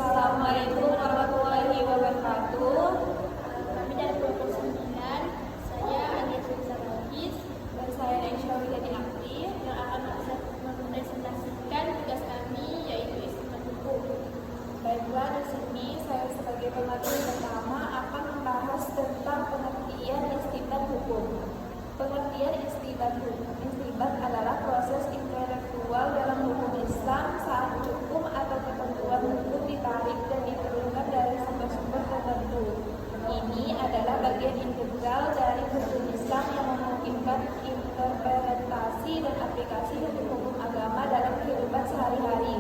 Assalamualaikum warahmatullahi wabarakatuh. Kami dari kelompok 9, saya Ania Sulisa Logis Dan saya Naisha Widadi Akti yang akan mempresentasikan tugas kami, yaitu istimewa hukum. Baiklah, di sini saya sebagai pemateri pertama akan membahas tentang pengertian istibat hukum. Pengertian istibat hukum. Istibat adalah proses intelektual dalam hukum Islam saat hukum atau ketentuan hukum ditarik dan diturunkan dari sumber-sumber tertentu. Ini adalah bagian integral dari hukum Islam yang memungkinkan interpretasi dan aplikasi hukum agama dalam kehidupan sehari-hari.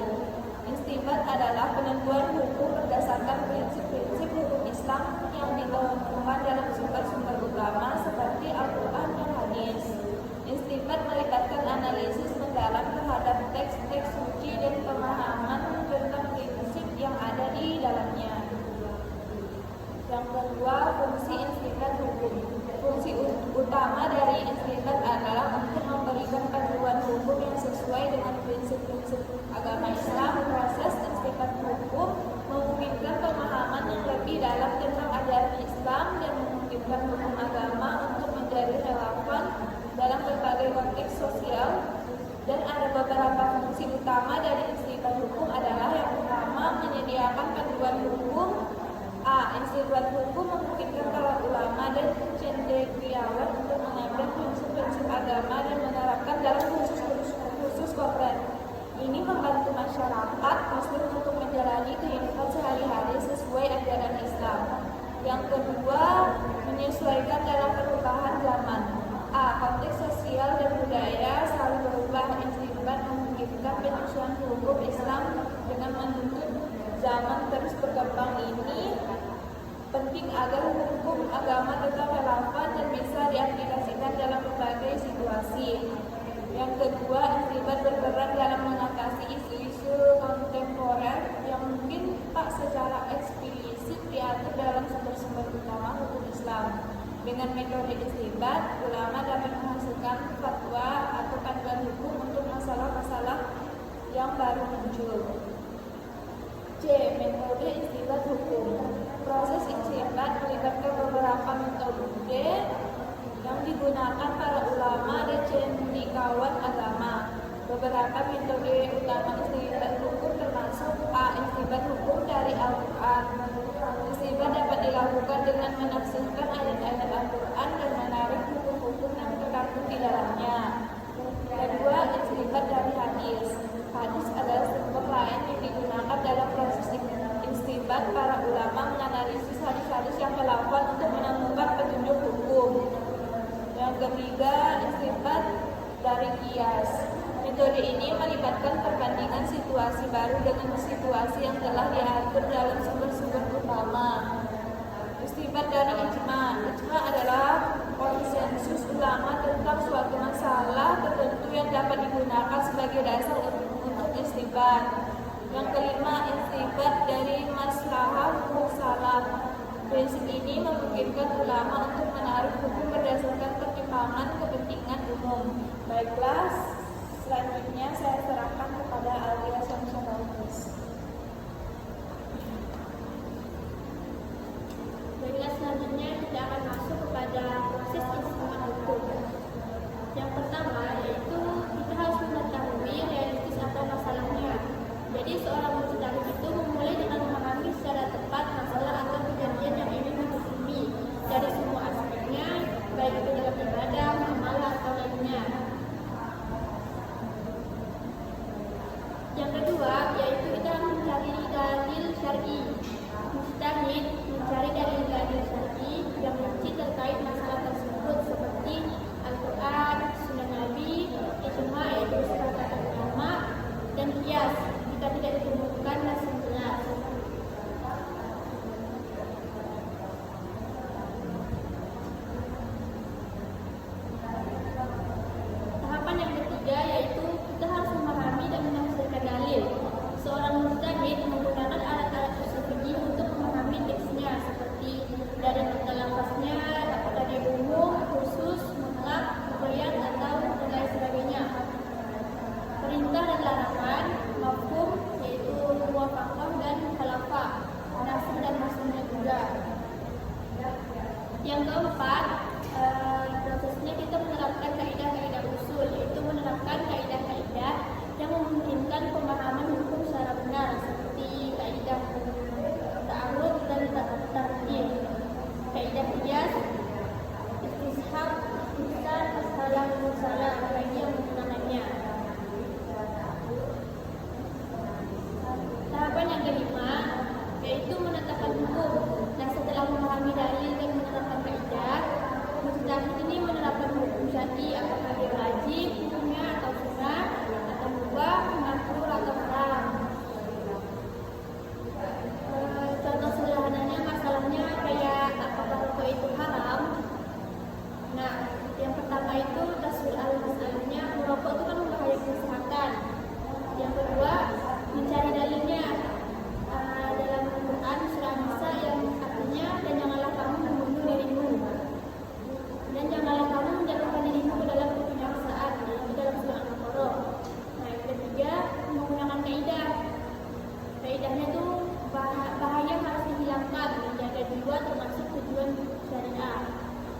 Istibat adalah penentuan hukum berdasarkan prinsip-prinsip hukum Islam yang ditemukan dalam sumber-sumber utama seperti Al-Quran dan hadis. Istibat melibatkan analisis mendalam terhadap teks-teks suci dan pemahaman tentang prinsip yang ada di dalamnya. Yang kedua, fungsi istibat hukum. Fungsi utama dari istibat adalah untuk memberikan panduan hukum yang sesuai dengan prinsip-prinsip agama Islam. Proses istibat hukum memungkinkan pemahaman yang lebih dalam tentang ajaran Islam dan memungkinkan hukum agama untuk menjadi relevan dalam berbagai konteks sosial. Dan ada beberapa fungsi utama dari istibat hukum adalah yang pertama, menyediakan panduan hukum. Istibat hukum memungkinkan para ulama dan cendekiawan untuk mengambil prinsip-prinsip agama dan menerapkan dalam khusus konkret. Ini membantu masyarakat muslim untuk menjalani kehidupan sehari-hari sesuai ajaran Islam. Yang kedua, menyesuaikan dalam perubahan zaman. Konteks sosial dan budaya selalu berubah. Istibat memungkinkan penyusunan hukum Islam dengan menuntut zaman terus berkembang. Ini penting agar hukum agama tetap relevan dan bisa diaplikasikan dalam berbagai situasi. Yang kedua, istibat berperan dalam mengatasi isu-isu kontemporer yang mungkin tak secara eksplisit diatur dalam sumber-sumber utama hukum Islam. Dengan metode istibat, ulama dapat menghasilkan fatwa atau panduan hukum untuk masalah-masalah yang baru muncul. Metode istibat hukum. Proses istibat melibatkan beberapa metode yang digunakan para ulama dan cendekiawan agama. Beberapa metode utama istibat hukum termasuk istibat hukum dari Al-Quran. Istibat dapat dilakukan dengan menafsirkan ayat-ayat Al-Quran dan menarik hukum-hukum yang terkandung di dalamnya. Kedua, istibat dari hadis. Hadis adalah sumber lain yang digunakan dalam proses istibat. Para ulama menganalisis hadis-hadis yang relevan untuk menemukan petunjuk hukum. Yang ketiga, istibat dari qiyas. Metode ini melibatkan perbandingan situasi baru dengan situasi yang telah diatur dalam sumber-sumber utama. Istibat dari ijma. Ijma adalah konsensus ulama tentang suatu masalah tertentu yang dapat digunakan sebagai dasar untuk istibat. Yang kelima, istibat dari maslahah mursalah. Prinsip ini memungkinkan ulama untuk menarik hukum berdasarkan pertimbangan kepentingan umum. Baiklah, selanjutnya saya serahkan kepada Alia Samsonautis. Baiklah, selanjutnya kita akan masuk kepada proses istimewa hukum. Yang pertama yaitu kita harus mengetahui realistis atau masalahnya. Jadi seorang mujtahid itu memulai dengan memahami secara tepat masalah atau kejadian yang ingin dihukumi dari semua aspeknya, baik itu dalam ibadah, amalan atau lainnya. Yang kedua yaitu kita harus faedahnya itu bahaya harus dihilangkan, menjaga jiwa termasuk tujuan syariah.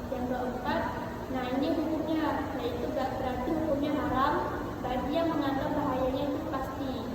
Yang keempat, nah ini hukumnya, yaitu berarti hukumnya haram bagi yang menganggap bahayanya itu pasti.